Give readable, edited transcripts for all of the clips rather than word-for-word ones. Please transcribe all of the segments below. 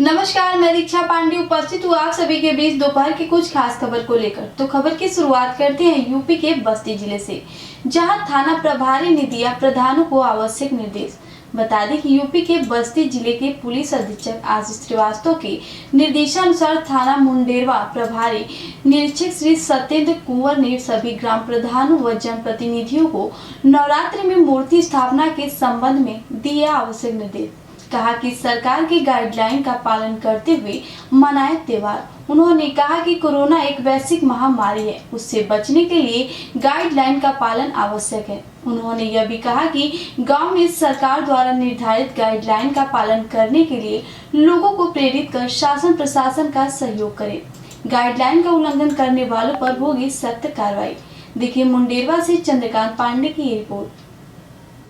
नमस्कार, मैं दीक्षा पांडे उपस्थित हूँ आप सभी के बीच दोपहर की कुछ खास खबर को लेकर। तो खबर की शुरुआत करते हैं यूपी के बस्ती जिले से, जहां थाना प्रभारी ने दिया प्रधानों को आवश्यक निर्देश। बता दें कि यूपी के बस्ती जिले के पुलिस अधीक्षक आशीष श्रीवास्तव के निर्देशानुसार थाना मुंडेरवा प्रभारी निरीक्षक श्री सत्येंद्र कुंवर ने सभी ग्राम प्रधानों व जनप्रतिनिधियों को नवरात्रि में मूर्ति स्थापना के संबंध में दिया आवश्यक निर्देश। कहा कि सरकार की गाइडलाइन का पालन करते हुए मनाए त्योहार। उन्होंने कहा कि कोरोना एक वैश्विक महामारी है, उससे बचने के लिए गाइडलाइन का पालन आवश्यक है। उन्होंने यह भी कहा कि गांव में सरकार द्वारा निर्धारित गाइडलाइन का पालन करने के लिए लोगों को प्रेरित कर शासन प्रशासन का सहयोग करे। गाइडलाइन का उल्लंघन करने वालों पर होगी सख्त कार्रवाई। देखिए मुंडेरवा से चंद्रकांत पांडे की रिपोर्ट।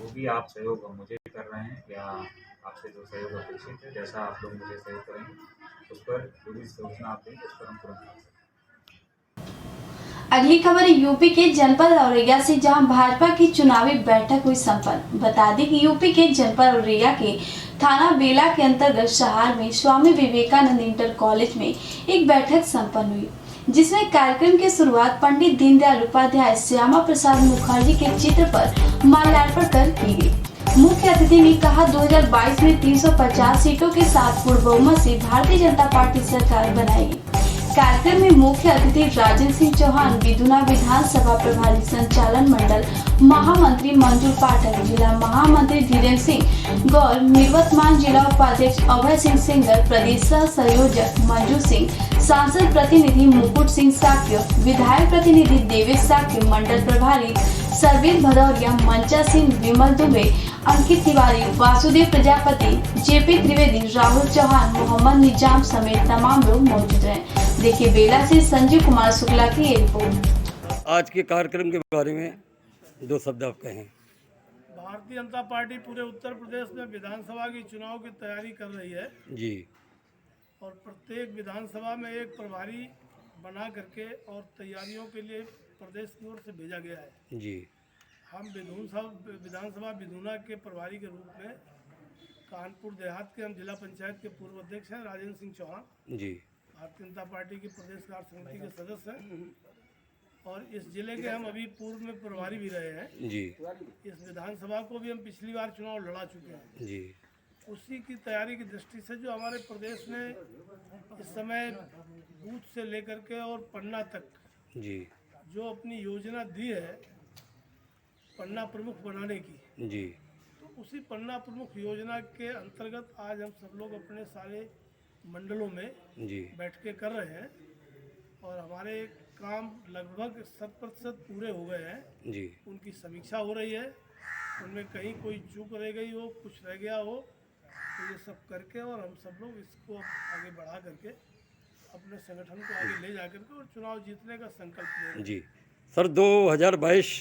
वो भी आप सहयोग मुझे कर रहे हैं या आपसे जो सहयोग अपेक्षित है, जैसा आप लोग मुझे सहयोग करेंगे उस पर जो भी सूचना आप देंगे उस पर हम तुरंत। अगली खबर यूपी के जनपद औरैया से, जहां भाजपा की चुनावी बैठक हुई संपन्न। बता दें कि यूपी के जनपद औरैया के थाना बेला के अंतर्गत शहर में स्वामी विवेकानंद इंटर कॉलेज में एक बैठक संपन्न हुई, जिसमें कार्यक्रम की शुरुआत पंडित दीनदयाल उपाध्याय श्यामा प्रसाद मुखर्जी के चित्र पर माल्यार्पण कर की गई। मुख्य अतिथि ने कहा 2022 में 350 सीटों के साथ पूर्ण बहुमत से भारतीय जनता पार्टी सरकार बनाएगी। कार्यक्रम में मुख्य अतिथि राजेंद्र सिंह चौहान, विधुना विधानसभा प्रभारी संचालन मंडल महामंत्री मंजूर पाठक, जिला महामंत्री धीरेन्द्र सिंह गौर, निवर्तमान जिला उपाध्यक्ष अभय सिंह सिंगर, प्रदेश सह संयोजक मंजू सिंह, सांसद प्रतिनिधि मुकुट सिंह साक्य, विधायक प्रतिनिधि देवेश साक्य, मंडल प्रभारी सरवीर भदौरिया, मंचा सिंह, विमल दुबे, अंकित तिवारी, वासुदेव प्रजापति, जेपी त्रिवेदी, राहुल चौहान, मोहम्मद निजाम समेत तमाम लोग मौजूद रहे। देखिए बेला से संजीव कुमार शुक्ला की रिपोर्ट। आज के कार्यक्रम के बारे में दो शब्द आप कहें। भारतीय जनता पार्टी पूरे उत्तर प्रदेश में विधानसभा की चुनाव की तैयारी कर रही है जी, और प्रत्येक विधानसभा में एक प्रभारी बना करके और तैयारियों के लिए प्रदेश की ओर से भेजा गया है जी। हम विधानसभा विधुना के प्रभारी के रूप में कानपुर देहात के हम जिला पंचायत के पूर्व अध्यक्ष हैं राजेंद्र सिंह चौहान जी, भारतीय जनता पार्टी की प्रदेश कार्य समिति के सदस्य हैं और इस जिले के हम अभी पूर्व में प्रभारी भी रहे हैं जी। इस विधानसभा को भी हम पिछली बार चुनाव लड़ा चुके हैं जी। उसी की तैयारी की दृष्टि से जो हमारे प्रदेश में इस समय बूथ से लेकर के और पन्ना तक जी जो अपनी योजना दी है पन्ना प्रमुख बनाने की जी, तो उसी पन्ना प्रमुख योजना के अंतर्गत आज हम सब लोग अपने सारे मंडलों में जी बैठकें कर रहे हैं और हमारे काम लगभग 100% पूरे हो गए हैं जी। उनकी समीक्षा हो रही है, उनमें कहीं कोई चूक रह गई हो, कुछ रह गया हो, तो ये सब करके और हम सब लोग इसको आगे बढ़ा करके अपने संगठन को आगे ले जा करके और चुनाव जीतने का संकल्प ले रहे हैं। जी सर, 2022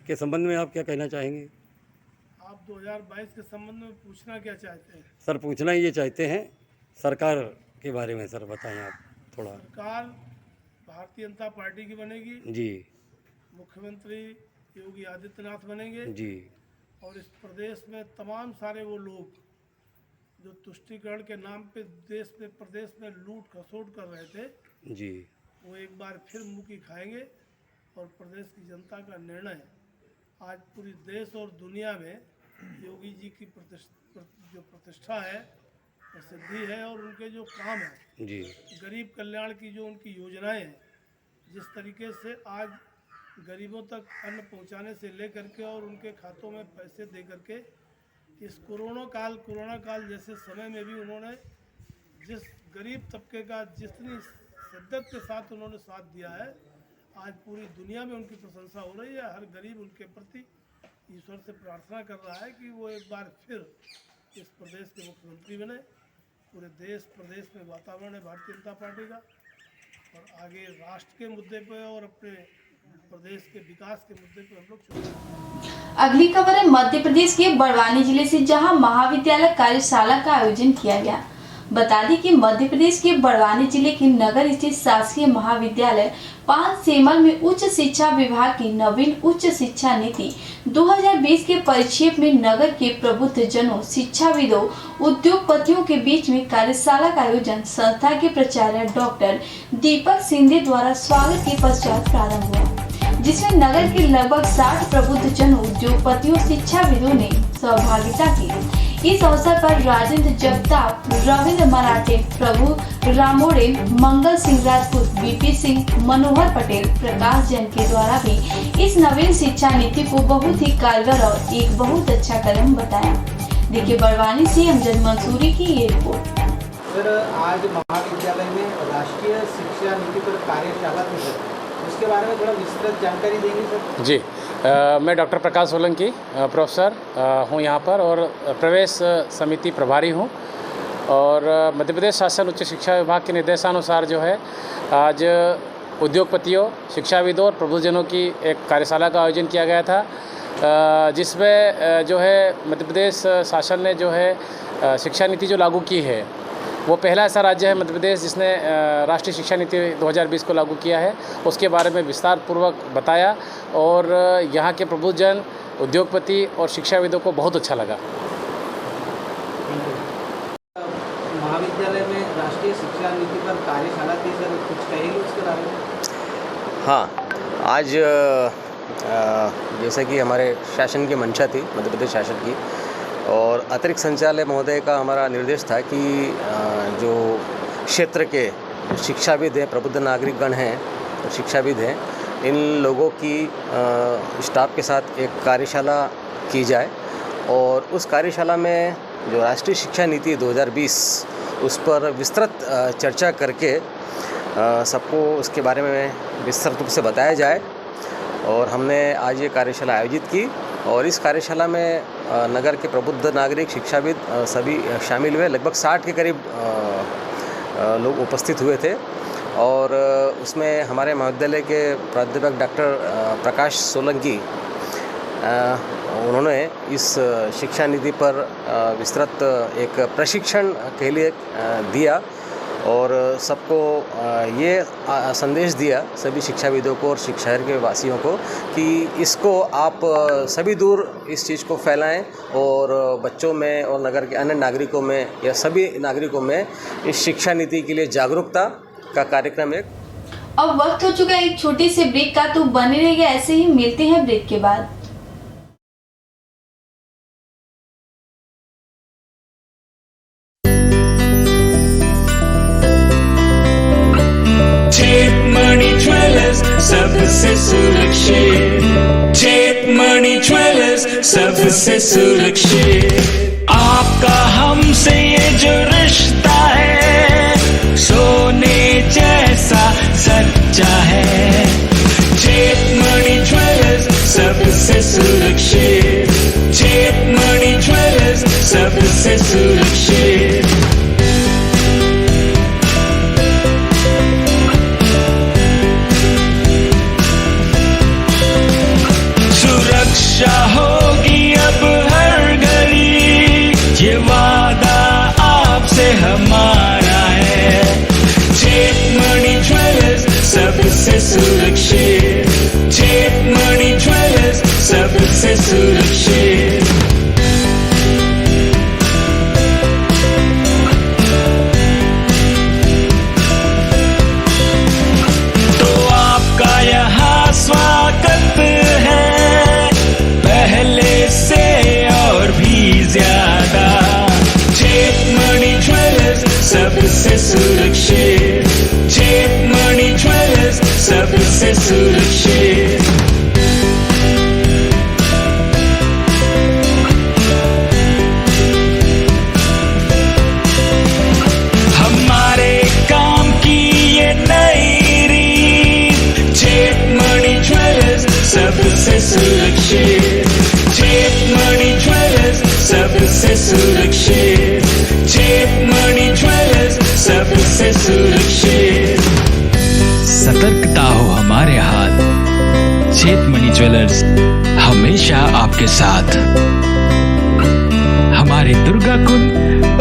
के संबंध में आप क्या कहना चाहेंगे? आप 2022 के संबंध में पूछना क्या चाहते हैं? सर पूछना ये चाहते हैं सरकार के बारे में, सर बताएं आप थोड़ा। सरकार भारतीय जनता पार्टी की बनेगी जी, मुख्यमंत्री योगी आदित्यनाथ बनेंगे जी, और इस प्रदेश में तमाम सारे वो लोग जो तुष्टीकरण के नाम पे प्रदेश में लूट खसोट कर रहे थे जी, वो एक बार फिर मुंह की खाएंगे और प्रदेश की जनता का निर्णय आज पूरी देश और दुनिया में योगी जी की जो प्रतिष्ठा है, प्रसिद्धि है और उनके जो काम है जी, गरीब कल्याण की जो उनकी योजनाएं हैं, जिस तरीके से आज गरीबों तक अन्न पहुंचाने से लेकर के और उनके खातों में पैसे दे करके इस कोरोना काल जैसे समय में भी उन्होंने जिस गरीब तबके का जितनी शिद्दत के साथ उन्होंने साथ दिया है, आज पूरी दुनिया में उनकी प्रशंसा हो रही है। हर गरीब उनके प्रति ईश्वर से प्रार्थना कर रहा है कि वो एक बार फिर इस प्रदेश के मुख्यमंत्री बने। पूरे देश प्रदेश में वातावरण है भारतीय जनता पार्टी का और आगे राष्ट्र के मुद्दे पे और अपने प्रदेश के विकास के मुद्दे पे हम लोग। अगली खबर है मध्य प्रदेश के बड़वानी जिले से, जहां महाविद्यालय कार्यशाला का आयोजन किया गया। बता दें कि मध्य प्रदेश के बड़वानी जिले के नगर स्थित शासकीय महाविद्यालय पानसेमल में उच्च शिक्षा विभाग की नवीन उच्च शिक्षा नीति 2020 के परिक्षेप में नगर के प्रबुद्ध जनों, शिक्षाविदों, उद्योगपतियों के बीच में कार्यशाला का आयोजन संस्था के प्राचार्य डॉक्टर दीपक सिंधे द्वारा स्वागत के पश्चात प्रारंभ हुआ, जिसमें नगर के लगभग 60 प्रबुद्ध जनों, उद्योगपतियों, शिक्षाविदों ने सहभागिता की। इस अवसर पर राजेंद्र जगताप, रविंद्र मराठे, प्रभु रामोड़े, मंगल सिंह राजपूत, बीपी सिंह, मनोहर पटेल, प्रकाश जैन के द्वारा भी इस नवीन शिक्षा नीति को बहुत ही कारगर और एक बहुत अच्छा कदम बताया। देखिए बड़वानी से अमजद मंसूरी की ये रिपोर्ट। सर, आज महाविद्यालय में राष्ट्रीय शिक्षा नीति पर कार्यशाला थी सर, उसके बारे में थोड़ा विस्तृत जानकारी देंगे सर? जी, मैं डॉक्टर प्रकाश सोलंकी प्रोफेसर हूँ यहाँ पर और प्रवेश समिति प्रभारी हूँ। और मध्य प्रदेश शासन उच्च शिक्षा विभाग के निर्देशानुसार जो है आज उद्योगपतियों, शिक्षाविदों और प्रबुद्धजनों की एक कार्यशाला का आयोजन किया गया था, जिसमें जो है मध्य प्रदेश शासन ने जो है शिक्षा नीति जो लागू की है वो पहला ऐसा राज्य है मध्य प्रदेश जिसने राष्ट्रीय शिक्षा नीति 2020 को लागू किया है। उसके बारे में विस्तार पूर्वक बताया और यहाँ के प्रबुद्धजन, उद्योगपति और शिक्षाविदों को बहुत अच्छा लगा। महाविद्यालय में राष्ट्रीय शिक्षा नीति पर कार्यशाला थी सर, कुछ कहेंगे उसके बारे में? हाँ, आज जैसे कि हमारे शासन की मंशा थी, मध्य प्रदेश शासन की, और अतिरिक्त संचालय महोदय का हमारा निर्देश था कि जो क्षेत्र के शिक्षाविद हैं, प्रबुद्ध नागरिकगण हैं, शिक्षाविद हैं, इन लोगों की स्टाफ के साथ एक कार्यशाला की जाए और उस कार्यशाला में जो राष्ट्रीय शिक्षा नीति 2020 उस पर विस्तृत चर्चा करके सबको उसके बारे में विस्तृत रूप से बताया जाए। और हमने आज ये कार्यशाला आयोजित की और इस कार्यशाला में नगर के प्रबुद्ध नागरिक, शिक्षाविद सभी शामिल हुए। लगभग 60 के करीब लोग उपस्थित हुए थे और उसमें हमारे महाविद्यालय के प्राध्यापक डॉक्टर प्रकाश सोलंकी उन्होंने इस शिक्षा नीति पर विस्तृत एक प्रशिक्षण के लिए दिया और सबको ये संदेश दिया, सभी शिक्षाविदों को और शिक्षा के वासियों को, कि इसको आप सभी दूर इस चीज़ को फैलाएं और बच्चों में और नगर के अन्य नागरिकों में या सभी नागरिकों में इस शिक्षा नीति के लिए जागरूकता का कार्यक्रम एक। अब वक्त हो चुका है एक छोटी सी ब्रेक का, तो बने रहिए ऐसे ही, मिलते हैं ब्रेक के बाद। सबसे सुरक्षित, चेत मणि ज्वेलर्स सबसे सुरक्षित। आपका हमसे ये जो रिश्ता है सोने जैसा सच्चा है। चेत मणि ज्वेलर्स सबसे सुरक्षित, चेत मणि ज्वेलर्स सबसे सुरक्षित। सुरक्षा होगी अब हर घड़ी, ये वादा आपसे हमारा है। चेत मणि ज्वेलर्स सबसे सुरक्षित, चेत मणि ज्वेलर्स सबसे सुरक्षित। तो आपका यहाँ स्वागत है पहले से और भी ज्यादा। चेत मणि ज्वेलर्स सबसे सुरक्षित, चेत मणि ज्वेलर्स सबसे सुरक्षित। हमारे काम की ये नई रीत, चेत मणि ज्वेलर्स सबसे सुरक्षित, चेत मणि ज्वेलर्स सबसे सुरक्षित, चेत मणि ज्वेलर्स सबसे सुरक्षित। सतर्कता हो हमारे हाथ, चेत मणि ज्वेलर्स हमेशा आपके साथ। हमारे दुर्गा कुंड,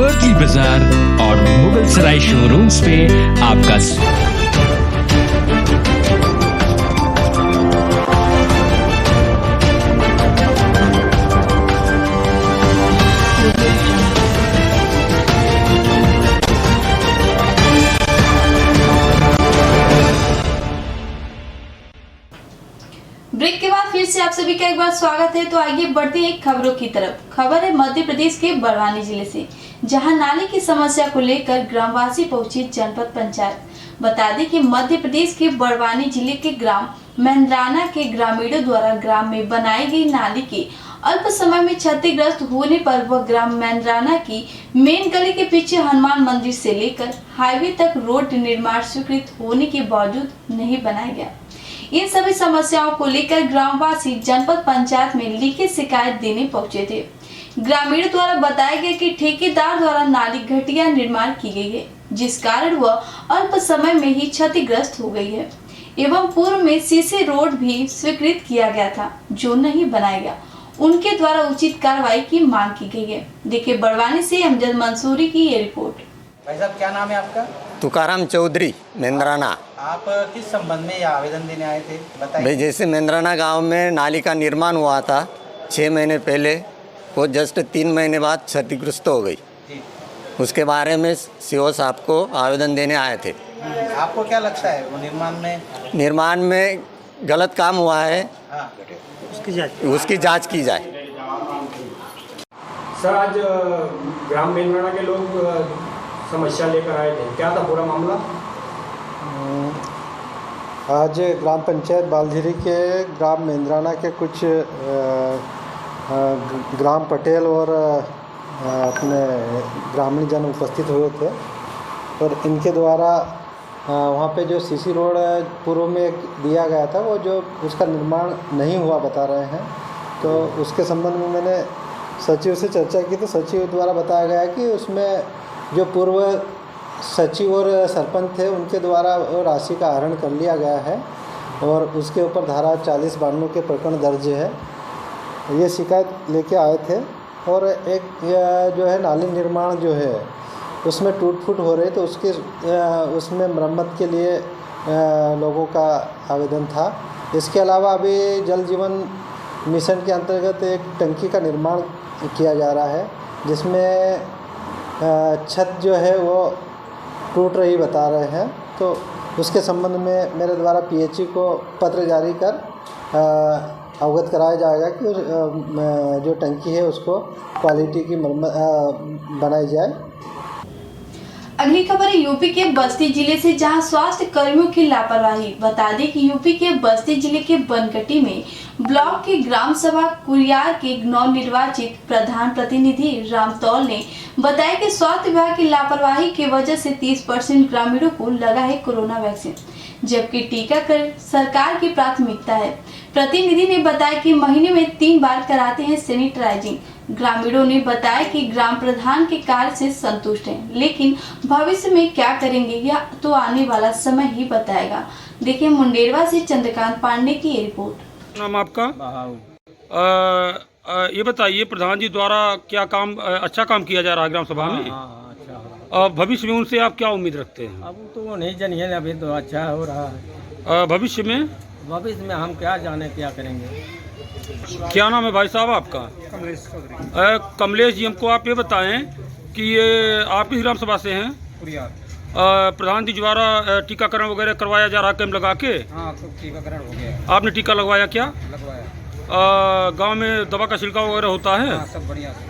अर्की बाजार और हुंडई शोरूम्स पे आपका ब्रेक के बाद फिर से आप सभी का एक बार स्वागत है। तो आइए बढ़ते हैं खबरों की तरफ। खबर है मध्य प्रदेश के बड़वानी जिले से, जहां नाले की समस्या को लेकर ग्रामवासी पहुंचे जनपद पंचायत। बता दें कि मध्य प्रदेश के बड़वानी जिले के ग्राम मेंद्राना के ग्रामीणों द्वारा ग्राम में बनाई गई नाली के अल्प समय में क्षतिग्रस्त होने पर वह ग्राम मेंद्राना की मेन गली के पीछे हनुमान मंदिर से लेकर हाईवे तक रोड निर्माण स्वीकृत होने के बावजूद नहीं बनाया गया। इन सभी समस्याओं को लेकर ग्रामवासी जनपद पंचायत में लिखित शिकायत देने पहुंचे थे। ग्रामीणों द्वारा बताया गया कि ठेकेदार द्वारा नाली घटिया निर्माण की गई है, जिस कारण वह अल्प समय में ही क्षतिग्रस्त हो गई है एवं पूर्व में सीसी रोड भी स्वीकृत किया गया था, जो नहीं बनाया गया। उनके द्वारा उचित कार्रवाई की मांग की गई है। देखिए बड़वानी से अमजद मंसूरी की ये रिपोर्ट। भाई साहब क्या नाम है आपका? तुकाराम चौधरी, मेंद्राना। आप किस संबंध में यह आवेदन देने आए थे, बताइए। भाई जैसे मेंद्राना गांव में नाली का निर्माण हुआ था 6 महीने पहले, वो जस्ट 3 महीने बाद क्षतिग्रस्त हो गई। जी। उसके बारे में सीओ साहब को आवेदन देने आए थे। आपको क्या लगता है वो निर्माण में गलत काम हुआ है? हाँ। उसकी जांच की जाए। सर आज ग्राम मेंद्राना के लोग समस्या लेकर आए थे, क्या था पूरा मामला? आज ग्राम पंचायत बालधीरी के ग्राम मेंद्राना के कुछ ग्राम पटेल और अपने ग्रामीण जन उपस्थित हुए थे और इनके द्वारा वहाँ पे जो सीसी रोड पूर्व में दिया गया था, वो जो उसका निर्माण नहीं हुआ बता रहे हैं। तो उसके संबंध में मैंने सचिव से चर्चा की, तो सचिव द्वारा बताया गया कि उसमें जो पूर्व सचिव और सरपंच थे उनके द्वारा वो राशि का आहरण कर लिया गया है और उसके ऊपर धारा 40-52 के प्रकरण दर्ज है। ये शिकायत लेके आए थे और एक जो है नाली निर्माण जो है उसमें टूट फूट हो रही, तो उसमें मरम्मत के लिए लोगों का आवेदन था। इसके अलावा अभी जल जीवन मिशन के अंतर्गत एक टंकी का निर्माण किया जा रहा है, जिसमें छत जो है वो टूट रही बता रहे हैं। तो उसके संबंध में मेरे द्वारा पीएचई को पत्र जारी कर अवगत कराया जाएगा कि जो टंकी है उसको क्वालिटी की बनाई जाए। अगली खबर है यूपी के बस्ती जिले से, जहां स्वास्थ्य कर्मियों की लापरवाही। बता दें कि यूपी के बस्ती जिले के बनकटी में ब्लॉक के ग्राम सभा कुरियार के नवनिर्वाचित प्रधान प्रतिनिधि रामतौल ने बताया कि स्वास्थ्य विभाग की लापरवाही की वजह से 30% ग्रामीणों को लगा है कोरोना वैक्सीन, जबकि टीकाकरण सरकार की प्राथमिकता है। प्रतिनिधि ने बताया कि महीने में 3 बार कराते हैं सैनिटाइजिंग। ग्रामीणों ने बताया कि ग्राम प्रधान के कार्य से संतुष्ट हैं, लेकिन भविष्य में क्या करेंगे यह तो आने वाला समय ही बताएगा। देखिए मुंडेरवा से चंद्रकांत पांडे की ये रिपोर्ट। नाम आपका? ये बताइए प्रधान जी द्वारा क्या काम अच्छा काम किया जा रहा है ग्राम सभा में? अच्छा। भविष्य में उनसे आप क्या उम्मीद रखते हैं? अब तो वो नहीं जानिए, अभी तो अच्छा हो रहा है। भविष्य में हम क्या जाने क्या करेंगे। क्या नाम है भाई साहब आपका? कमलेश चौधरी। कमलेश जी, हमको आप ये बताएं कि ये आप किस ग्राम सभा से हैं? प्रधान जी द्वारा टीकाकरण वगैरह करवाया जा रहा कैंप लगा के? हाँ, तो टीकाकरण हो गया। आपने टीका लगवाया क्या? लगवाया। गांव में दवा का छिड़काव वगैरह होता है? हाँ, सब बढ़िया से।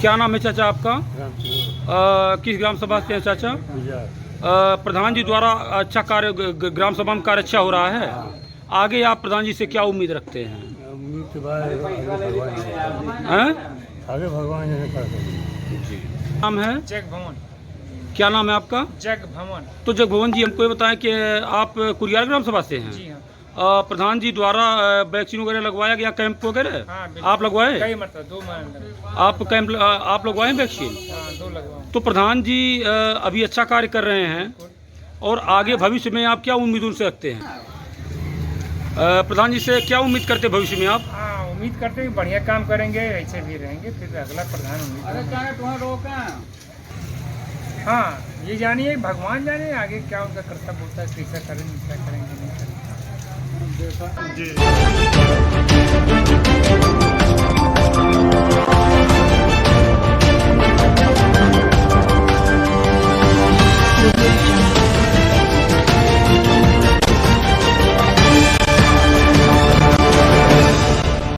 क्या नाम है चाचा आपका? किस ग्राम सभा से हैं चाचा? प्रधान जी द्वारा अच्छा कार्य ग्राम सभा में कार्य अच्छा हो रहा है। आगे आप प्रधान जी से क्या उम्मीद रखते हैं? आगे भगवान जी। नाम है? जग भवन। क्या नाम है आपका? जग भवन। तो जग भवन जी, हमको ये बताएं कि आप कुरियार ग्राम सभा से हैं? जी हाँ। प्रधान जी द्वारा वैक्सीन वगैरह लगवाया गया कैंप वगैरह? हाँ, आप लगवाए? कई मतलब 2 महीने। आप कैंप आप लगवाए वैक्सीन? हाँ, 2 लगवाए। तो प्रधान जी अभी अच्छा कार्य कर रहे हैं और आगे भविष्य में आप क्या उम्मीद उनसे रखते हैं? प्रधान जी से क्या उम्मीद करते हैं भविष्य में आप? हाँ, उम्मीद करते हैं बढ़िया काम करेंगे, ऐसे भी रहेंगे, फिर अगला प्रधान उम्मीद। हाँ, ये जानिए भगवान जाने आगे क्या उनका कर्तव्य होता है, कैसा करेंगे क्या करेंगे नहीं करेंगे।